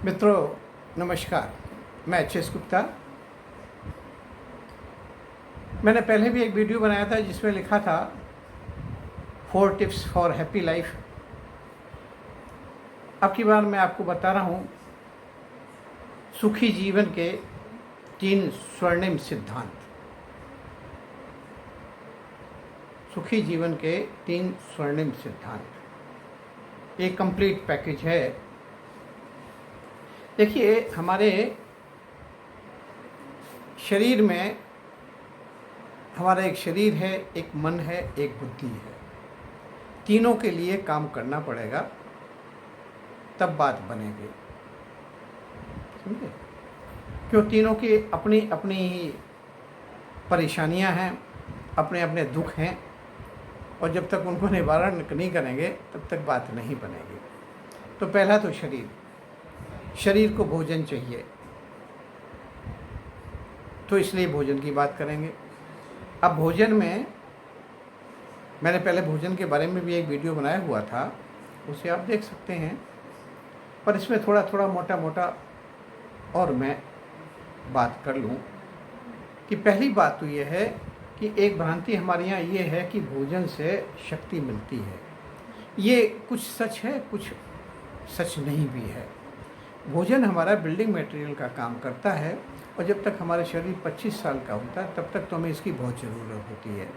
मित्रों नमस्कार। मैं एच.एस. गुप्ता। मैंने पहले भी एक वीडियो बनाया था जिसमें लिखा था 4 टिप्स फॉर हैप्पी लाइफ। अब की बार मैं आपको बता रहा हूँ सुखी जीवन के 3 स्वर्णिम सिद्धांत। सुखी जीवन के 3 स्वर्णिम सिद्धांत एक कंप्लीट पैकेज है। देखिए, हमारे शरीर में हमारा एक शरीर है, एक मन है, एक बुद्धि है। तीनों के लिए काम करना पड़ेगा, तब बात बनेगी। समझे? क्यों? तीनों की अपनी अपनी परेशानियां हैं, अपने अपने दुख हैं, और जब तक उनको निवारण नहीं करेंगे तब तक बात नहीं बनेगी। तो पहला तो शरीर को भोजन चाहिए, तो इसलिए भोजन की बात करेंगे। अब भोजन में मैंने पहले भोजन के बारे में भी एक वीडियो बनाया हुआ था, उसे आप देख सकते हैं, पर इसमें थोड़ा थोड़ा मोटा मोटा और मैं बात कर लूँ कि पहली बात तो ये है कि एक भ्रांति हमारे यहाँ ये है कि भोजन से शक्ति मिलती है। ये कुछ सच है, कुछ सच नहीं भी है। भोजन हमारा बिल्डिंग मटेरियल का काम करता है, और जब तक हमारा शरीर 25 साल का होता है तब तक तो हमें इसकी बहुत ज़रूरत होती है।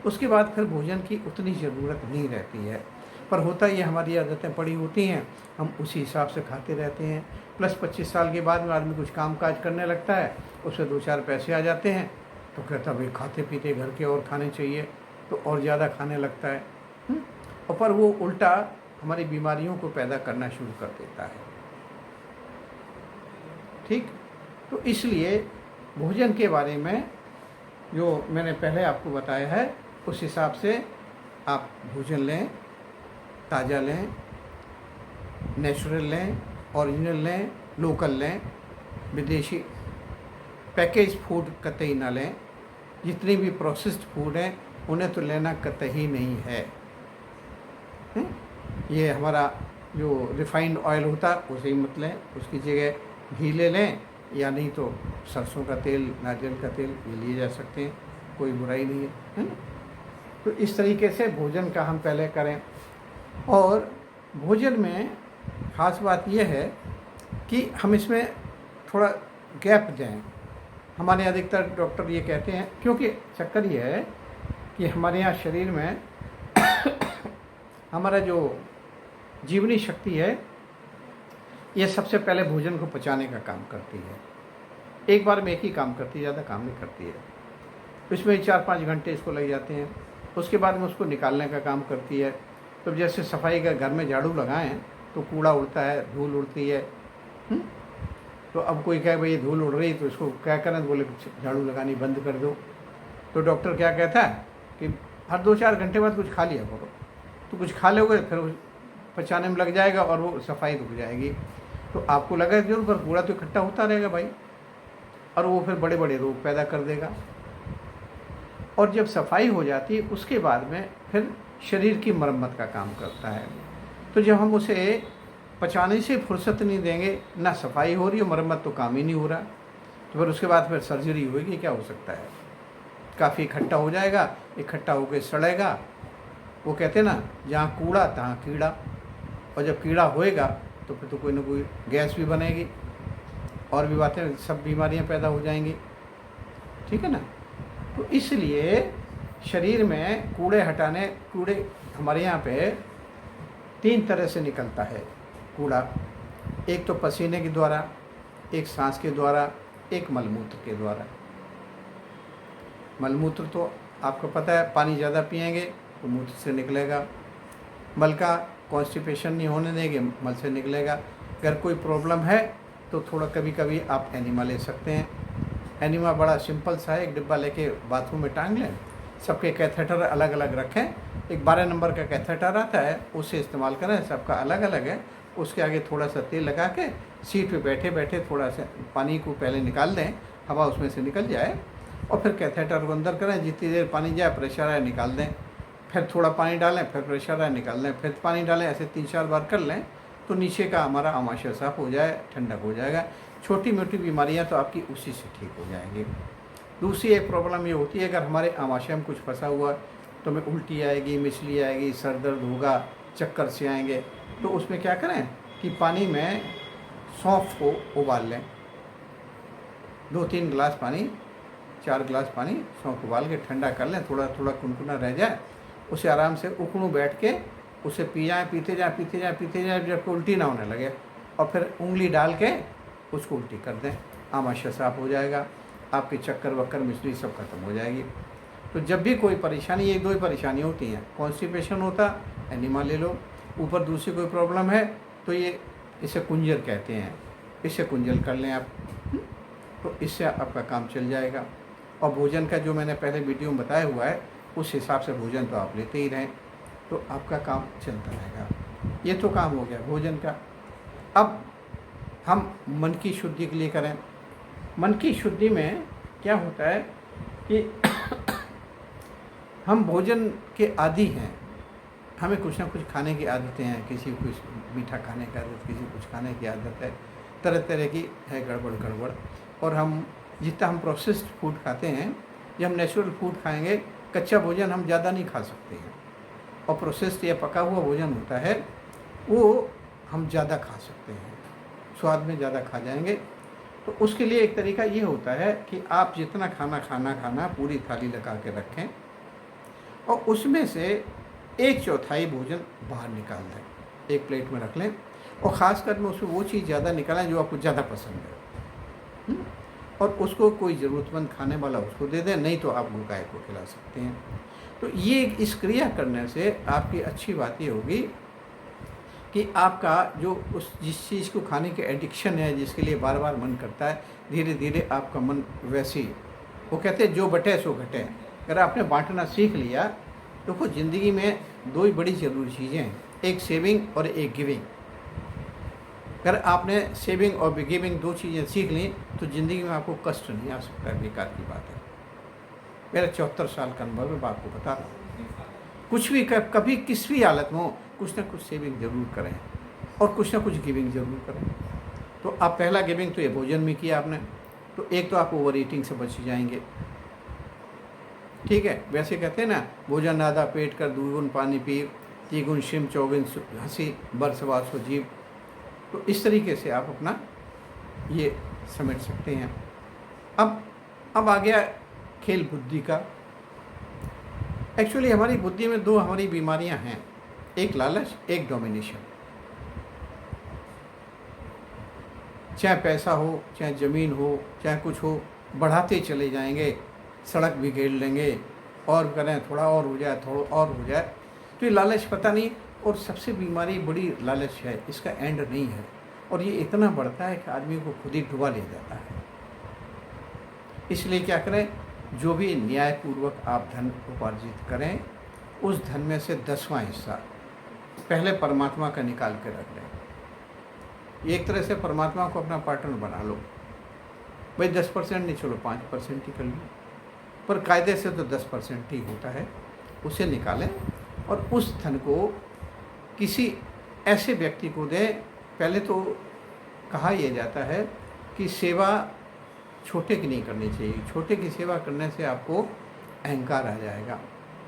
उसके बाद फिर भोजन की उतनी ज़रूरत नहीं रहती है, पर होता ये हमारी आदतें पड़ी होती हैं, हम उसी हिसाब से खाते रहते हैं। प्लस 25 साल के बाद में आदमी कुछ काम काज करने लगता है, उससे 2-4 पैसे आ जाते हैं, तो कहता भाई खाते पीते घर के और खाने चाहिए, तो और ज़्यादा खाने लगता है। और पर वो उल्टा हमारी बीमारियों को पैदा करना शुरू कर देता है। ठीक? तो इसलिए भोजन के बारे में जो मैंने पहले आपको बताया है, उस हिसाब से आप भोजन लें, ताज़ा लें, नेचुरल लें, ओरिजिनल लें, लोकल लें। विदेशी पैकेज फूड कतई ना लें। जितनी भी प्रोसेस्ड फूड हैं उन्हें तो लेना कतई नहीं है। ये हमारा जो रिफाइंड ऑयल होता है उसे ही मत लें, उसकी जगह घी ले लें, या नहीं तो सरसों का तेल, नारियल का तेल, ये लिए जा सकते हैं, कोई बुराई नहीं है ना। तो इस तरीके से भोजन का हम पहले करें। और भोजन में ख़ास बात यह है कि हम इसमें थोड़ा गैप दें। हमारे अधिकतर डॉक्टर ये कहते हैं, क्योंकि चक्कर ये है कि हमारे यहाँ शरीर में हमारा जो जीवनी शक्ति है, ये सबसे पहले भोजन को पचाने का काम करती है। एक बार में एक ही काम करती है, ज़्यादा काम नहीं करती है। इसमें 4-5 घंटे इसको लग जाते हैं। उसके बाद में उसको निकालने का काम करती है। तो जैसे सफाई का घर में झाड़ू लगाएं तो कूड़ा उड़ता है, धूल उड़ती है। तो अब कोई कहे भाई ये धूल उड़ रही, तो इसको क्या करें? बोले झाड़ू लगानी बंद कर दो। तो डॉक्टर क्या कहता है कि हर 2-4 घंटे बाद कुछ खा लिया करो। तो कुछ खा लोगे फिर पचाने में लग जाएगा और वो सफाई रुक जाएगी। तो आपको लगा जरूर, पर कूड़ा तो इकट्ठा होता रहेगा भाई, और वो फिर बड़े बड़े रोग पैदा कर देगा। और जब सफाई हो जाती है उसके बाद में फिर शरीर की मरम्मत का काम करता है। तो जब हम उसे पचाने से फुर्सत नहीं देंगे, ना सफाई हो रही है, मरम्मत तो काम ही नहीं हो रहा, तो फिर उसके बाद फिर सर्जरी होगी, क्या हो सकता है? काफ़ी इकट्ठा हो जाएगा, इकट्ठा होकर सड़ेगा। वो कहते हैं ना, जहाँ कूड़ा तहाँ कीड़ा, और जब कीड़ा होएगा तो फिर तो कोई ना कोई गैस भी बनेगी, और भी बातें, सब बीमारियां पैदा हो जाएंगी। ठीक है ना? तो इसलिए शरीर में कूड़े हमारे यहाँ पे 3 तरह से निकलता है कूड़ा। एक तो पसीने के द्वारा, एक सांस के द्वारा, एक मलमूत्र के द्वारा। मलमूत्र तो आपको पता है, पानी ज़्यादा पिएंगे तो मूत्र से निकलेगा। मल का कॉन्स्टिपेशन नहीं होने देंगे, मल से निकलेगा। अगर कोई प्रॉब्लम है तो थोड़ा कभी कभी आप एनिमा ले सकते हैं। एनिमा बड़ा सिंपल सा है, एक डिब्बा लेके बाथरूम में टांग लें। सबके कैथेटर अलग अलग रखें। एक 12 नंबर का कैथेटर आता है, उसे इस्तेमाल करें, सबका अलग अलग है। उसके आगे थोड़ा सा तेल लगा के सीट पे बैठे बैठे थोड़ा सा पानी को पहले निकाल दें, हवा उसमें से निकल जाए, और फिर कैथेटर को अंदर करें। जितनी देर पानी जाए, प्रेशर आए, निकाल दें। फिर थोड़ा पानी डालें, फिर प्रेशर आए, निकाल लें, फिर पानी डालें। ऐसे 3-4 बार कर लें। तो नीचे का हमारा आमाशय साफ हो जाए, ठंडक हो जाएगा। छोटी मोटी बीमारियां तो आपकी उसी से ठीक हो जाएंगी। दूसरी एक प्रॉब्लम ये होती है, अगर हमारे आमाशय में कुछ फंसा हुआ तो हमें उल्टी आएगी, मिचली आएगी, सर दर्द होगा, चक्कर से आएंगे। तो उसमें क्या करें कि पानी में सौंफ को उबाल लें, 2-3 गिलास पानी, 4 गिलास पानी सौंफ उबाल के ठंडा कर लें, थोड़ा थोड़ा कुनकुना रह जाए, उसे आराम से उकड़ू बैठ के उसे पी जाएँ, पीते जाए जब उल्टी ना होने लगे, और फिर उंगली डाल के उसको उल्टी कर दें, आमाशय साफ हो जाएगा, आपके चक्कर वक्कर मिचली सब खत्म हो जाएगी। तो जब भी कोई परेशानी, एक दो ही परेशानी होती हैं, कॉन्स्टिपेशन होता, एनिमा ले लो, ऊपर दूसरी कोई प्रॉब्लम है तो ये इसे कुंजल कहते हैं, इसे कुंजल कर लें आप, तो इससे आपका काम चल जाएगा। और भोजन का जो मैंने पहले वीडियो में बताया हुआ है, उस हिसाब से भोजन तो आप लेते ही रहें, तो आपका काम चलता रहेगा। ये तो काम हो गया भोजन का। अब हम मन की शुद्धि के लिए करें। मन की शुद्धि में क्या होता है कि हम भोजन के आदी हैं, हमें कुछ ना कुछ खाने की आदतें हैं, किसी को कुछ मीठा खाने की आदत, किसी को कुछ खाने की आदत है, तरह तरह की है गड़बड़। और हम जितना हम प्रोसेस्ड फूड खाते हैं, जब हम नेचुरल फूड खाएंगे, कच्चा भोजन हम ज़्यादा नहीं खा सकते हैं, और प्रोसेस्ड या पका हुआ भोजन होता है वो हम ज़्यादा खा सकते हैं, स्वाद में ज़्यादा खा जाएंगे। तो उसके लिए एक तरीका ये होता है कि आप जितना खाना पूरी थाली लगा के रखें, और उसमें से 1/4 भोजन बाहर निकाल दें, एक प्लेट में रख लें, और ख़ासकर में उसमें वो चीज़ ज़्यादा निकालें जो आपको ज़्यादा पसंद है, और उसको कोई ज़रूरतमंद खाने वाला उसको दे दें, नहीं तो आप गाय को खिला सकते हैं। तो ये इस क्रिया करने से आपकी अच्छी बात ये होगी कि आपका जो जिस चीज़ को खाने की एडिक्शन है, जिसके लिए बार बार मन करता है, धीरे धीरे आपका मन वैसे ही, वो कहते हैं जो बटे सो घटे। अगर आपने बांटना सीख लिया, देखो ज़िंदगी में 2 ही बड़ी ज़रूरी चीज़ें हैं, एक सेविंग और एक गिविंग। अगर आपने सेविंग और गिविंग 2 चीज़ें सीख ली तो ज़िंदगी में आपको कष्ट नहीं आ सकता है। बेकार की बात है, मेरा 74 साल का अनुभव है, आपको बता रहा हूँ। कुछ भी कभी किस भी हालत में हो, कुछ ना कुछ सेविंग ज़रूर करें और कुछ ना कुछ गिविंग ज़रूर करें। तो आप पहला गिविंग तो ये भोजन में किया आपने, तो एक तो आप ओवर ईटिंग से बच जाएंगे, ठीक है। वैसे कहते हैं ना, भोजन आधा पेट कर, 2 गुण पानी पी, 3 गुण शिम, 4 गुण हंसी, बरसवास हो जीव। तो इस तरीके से आप अपना ये समेट सकते हैं। अब आ गया खेल बुद्धि का। एक्चुअली हमारी बुद्धि में 2 हमारी बीमारियां हैं, एक लालच, एक डोमिनेशन। चाहे पैसा हो, चाहे ज़मीन हो, चाहे कुछ हो, बढ़ाते चले जाएंगे, सड़क भी घेर लेंगे, और करें थोड़ा और हो जाए, थोड़ा और हो जाए। तो ये लालच पता नहीं, और सबसे बीमारी बड़ी लालच है, इसका एंड नहीं है, और ये इतना बढ़ता है कि आदमी को खुद ही डुबा ले जाता है। इसलिए क्या करें, जो भी न्यायपूर्वक आप धन उपार्जित करें, उस धन में से 10वां हिस्सा पहले परमात्मा का निकाल के रख लें। एक तरह से परमात्मा को अपना पार्टनर बना लो। भाई 10% नहीं, चलो 5% ही कर लो, पर कायदे से तो 10% ही होता है, उसे निकालें और उस धन को किसी ऐसे व्यक्ति को दें। पहले तो कहा यह जाता है कि सेवा छोटे की नहीं करनी चाहिए, छोटे की सेवा करने से आपको अहंकार आ जाएगा।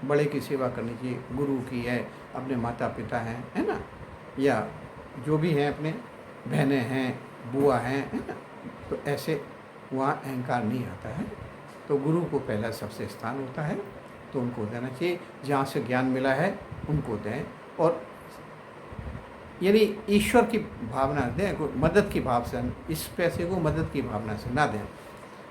बड़े की सेवा करनी चाहिए, गुरु की है, अपने माता पिता हैं, है ना, या जो भी हैं, अपने बहनें हैं, बुआ हैं, है ना, तो ऐसे वहाँ अहंकार नहीं आता है। तो गुरु को पहला सबसे स्थान होता है, तो उनको देना चाहिए। जहाँ से ज्ञान मिला है उनको दें, और यानी ईश्वर की भावना दें, मदद की भाव से। इस पैसे को मदद की भावना से ना दें।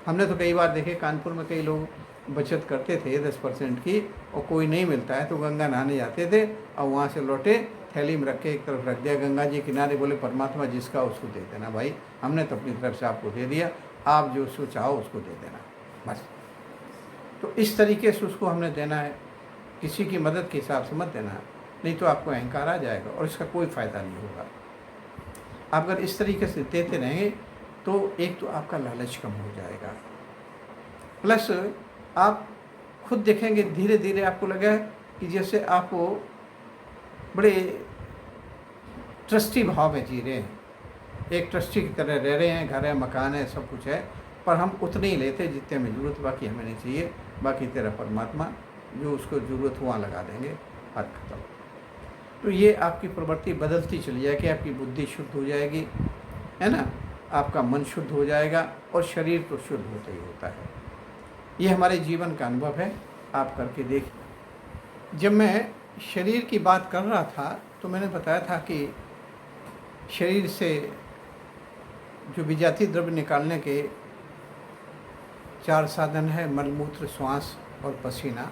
हमने तो कई बार देखे, कानपुर में कई लोग बचत करते थे 10% की, और कोई नहीं मिलता है तो गंगा नहाने जाते थे, और वहाँ से लौटे थैली में रख के एक तरफ रख दिया गंगा जी किनारे, बोले परमात्मा जिसका उसको दे देना। भाई हमने तो अपनी तरफ से आपको दे दिया, आप जो उसको चाहो उसको दे देना, बस। तो इस तरीके से उसको हमने देना है, किसी की मदद के हिसाब से मत देना है, नहीं तो आपको अहंकार आ जाएगा और इसका कोई फ़ायदा नहीं होगा। आप अगर इस तरीके से देते रहेंगे तो एक तो आपका लालच कम हो जाएगा, प्लस आप खुद देखेंगे धीरे धीरे आपको लगा कि जैसे आपको बड़े ट्रस्टी भाव में जी रहे हैं, एक ट्रस्टी की तरह रह रहे हैं, घर है, मकान है, सब कुछ है, पर हम उतने ही लेते जितने में ज़रूरत, बाकी हमें नहीं चाहिए, बाकी तेरा परमात्मा जो उसको ज़रूरत वहाँ लगा देंगे, बात खत्म। तो ये आपकी प्रवृत्ति बदलती चली जाएगी, आपकी बुद्धि शुद्ध हो जाएगी, है ना, आपका मन शुद्ध हो जाएगा, और शरीर तो शुद्ध होता ही होता है। ये हमारे जीवन का अनुभव है, आप करके देखिए। जब मैं शरीर की बात कर रहा था तो मैंने बताया था कि शरीर से जो विजातीय द्रव्य निकालने के 4 साधन है, मलमूत्र, श्वास और पसीना।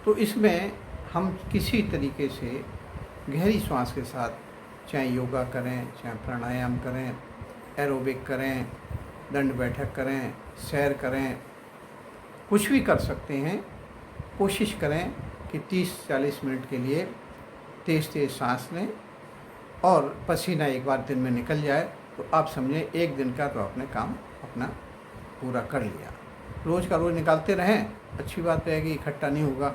तो इसमें हम किसी तरीके से गहरी श्वास के साथ, चाहे योगा करें, चाहे प्राणायाम करें, एरोबिक करें, दंड बैठक करें, सैर करें, कुछ भी कर सकते हैं। कोशिश करें कि 30-40 मिनट के लिए तेज़ तेज़ सांस लें और पसीना एक बार दिन में निकल जाए तो आप समझें एक दिन का तो आपने काम अपना पूरा कर लिया। रोज़ का रोज़ निकालते रहें, अच्छी बात रहेगी, इकट्ठा नहीं होगा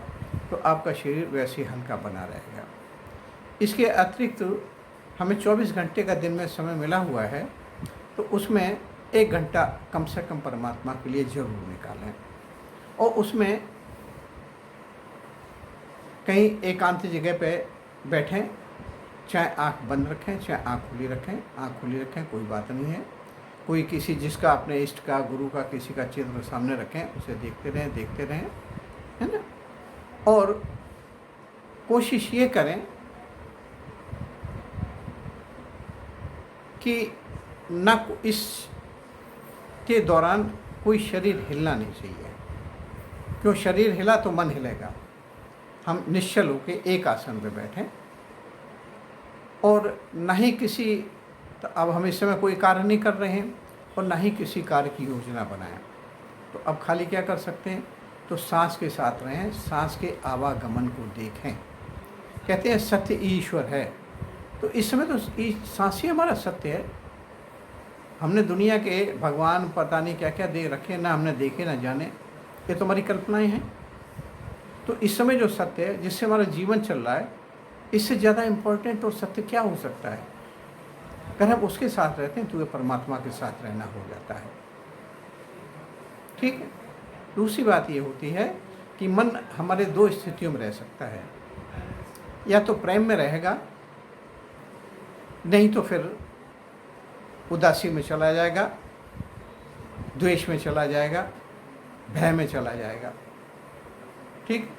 तो आपका शरीर वैसे ही हल्का बना रहेगा। इसके अतिरिक्त हमें 24 घंटे का दिन में समय मिला हुआ है, तो उसमें 1 घंटा कम से कम परमात्मा के लिए ज़रूर निकालें, और उसमें कहीं एकांत जगह पे बैठें, चाहे आँख बंद रखें, चाहे आँख खुली रखें। आँख खुली रखें, कोई बात नहीं है। कोई किसी जिसका अपने इष्ट का, गुरु का, किसी का चित्र सामने रखें, उसे देखते रहें, है ना। और कोशिश ये करें कि न इस के दौरान कोई शरीर हिलना नहीं चाहिए, क्यों शरीर हिला तो मन हिलेगा। हम निश्चल होकर एक आसन पे बैठें, और ना ही किसी, तो अब हम इस समय कोई कार्य नहीं कर रहे हैं और ना ही किसी कार्य की योजना बनाएं, तो अब खाली क्या कर सकते हैं, तो सांस के साथ रहें, सांस के आवागमन को देखें। कहते हैं सत्य ईश्वर है, तो इस समय तो सांस ही हमारा सत्य है। हमने दुनिया के भगवान पता नहीं क्या क्या दे रखे, ना हमने देखे ना जाने, ये तो हमारी कल्पनाएं हैं। तो इस समय जो सत्य है, जिससे हमारा जीवन चल रहा है, इससे ज़्यादा इम्पोर्टेंट और सत्य क्या हो सकता है। अगर हम उसके साथ रहते हैं तो ये परमात्मा के साथ रहना हो जाता है। ठीक है। दूसरी बात ये होती है कि मन हमारे 2 स्थितियों में रह सकता है, या तो प्रेम में रहेगा, नहीं तो फिर उदासी में चला जाएगा, द्वेष में चला जाएगा, भय में चला जाएगा। ठीक।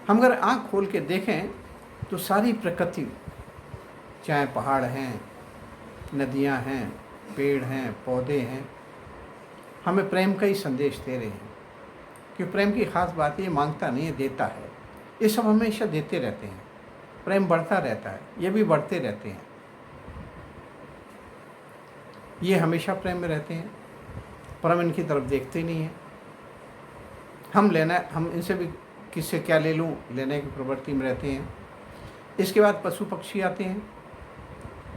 हम अगर आँख खोल के देखें तो सारी प्रकृति, चाहे पहाड़ हैं, नदियाँ हैं, पेड़ हैं, पौधे हैं, हमें प्रेम का ही संदेश दे रहे हैं। कि प्रेम की खास बात ये मांगता नहीं है, देता है। ये सब हमेशा देते रहते हैं, प्रेम बढ़ता रहता है, ये भी बढ़ते रहते हैं। ये हमेशा प्रेम में रहते हैं, पर हम इनकी तरफ देखते नहीं हैं। हम इनसे भी किससे क्या ले लूँ, लेने की प्रवृत्ति में रहते हैं। इसके बाद पशु पक्षी आते हैं,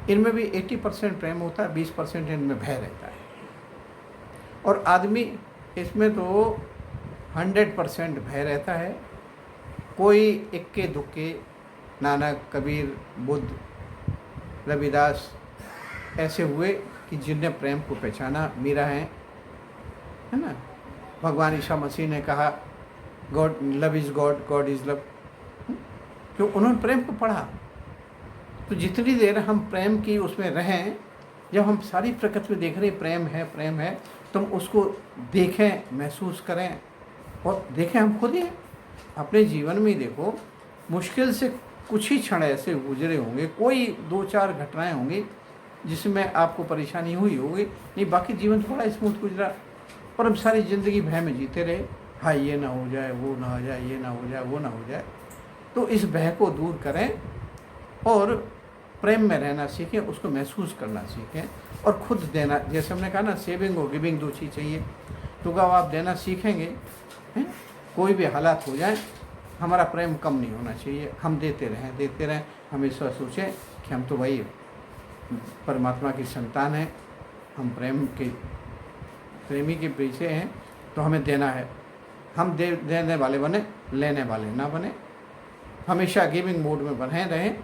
इनमें भी 80% प्रेम होता है, 20% इनमें भय रहता है। और आदमी इसमें तो 100% भय रहता है। कोई इक्के दुक्के, नानक, कबीर, बुद्ध, रविदास ऐसे हुए कि जिनने प्रेम को पहचाना, मीरा है ना। भगवान ईसा मसीह ने कहा God, love is God, God is love, क्यों उन्होंने प्रेम को पढ़ा। तो जितनी देर हम प्रेम की उसमें रहें, जब हम सारी प्रकृति में देख रहे प्रेम है, तो हम उसको देखें, महसूस करें, और देखें हम खुद ही अपने जीवन में ही देखो, मुश्किल से कुछ ही क्षण ऐसे गुजरे होंगे, कोई 2-4 घटनाएं होंगी जिसमें आपको परेशानी हुई होगी, नहीं बाकी जीवन थोड़ा स्मूथ गुजरा। पर हम सारी ज़िंदगी भय में जीते रहे, हाँ ये ना हो जाए, वो ना हो जाए, ये ना हो जाए, वो ना हो जाए। तो इस भय को दूर करें और प्रेम में रहना सीखें, उसको महसूस करना सीखें, और खुद देना। जैसे हमने कहा ना, सेविंग और गिविंग 2 चीज़ चाहिए। तो जब आप देना सीखेंगे, हैं, कोई भी हालात हो जाए, हमारा प्रेम कम नहीं होना चाहिए। हम देते रहें। हमेशा सोचें कि हम तो भाई परमात्मा की संतान हैं, हम प्रेमी के पीछे हैं, तो हमें देना है। हम देने वाले बने, लेने वाले ना बने। हमेशा गिविंग मोड में बने रहें,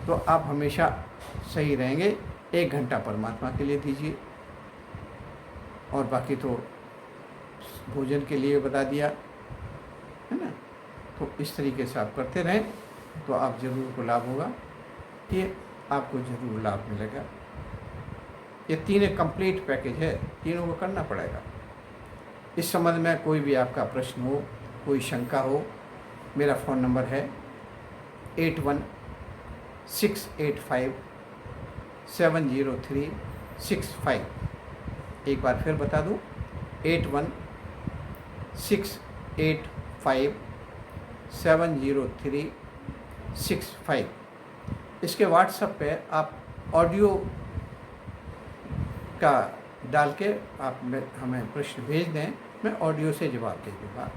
तो आप हमेशा सही रहेंगे। 1 घंटा परमात्मा के लिए दीजिए, और बाकी तो भोजन के लिए बता दिया है ना। तो इस तरीके से आप करते रहें तो आप ज़रूर को लाभ होगा, ये आपको ज़रूर लाभ मिलेगा। ये 3 कंप्लीट पैकेज है, तीनों को करना पड़ेगा। इस संबंध में कोई भी आपका प्रश्न हो, कोई शंका हो, मेरा फ़ोन नंबर है 8168570365। एक बार फिर बता दूं, 8168570365। इसके व्हाट्सएप पे आप ऑडियो का डाल के आप हमें प्रश्न भेज दें, मैं ऑडियो से जवाब दे दूँगा,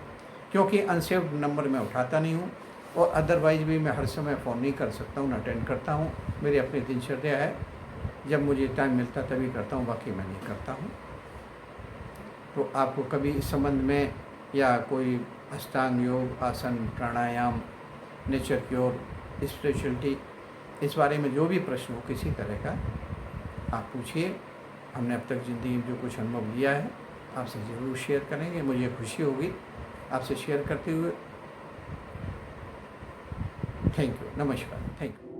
क्योंकि अनसेव्ड नंबर मैं उठाता नहीं हूँ, और अदरवाइज़ भी मैं हर समय फ़ोन नहीं कर सकता हूँ, ना अटेंड करता हूँ। मेरी अपनी दिनचर्या है, जब मुझे टाइम मिलता तभी करता हूँ, बाकी मैं नहीं करता हूँ। तो आपको कभी इस संबंध में या कोई अष्टांग योग, आसन, प्राणायाम, नेचर क्योर, स्पिरिचुअलिटी, इस बारे में जो भी प्रश्न हो किसी तरह का, आप पूछिए। हमने अब तक ज़िंदगी में जो कुछ अनुभव लिया है आपसे ज़रूर शेयर करेंगे। मुझे खुशी होगी आपसे शेयर करते हुए। थैंक यू, नमस्कार, थैंक यू।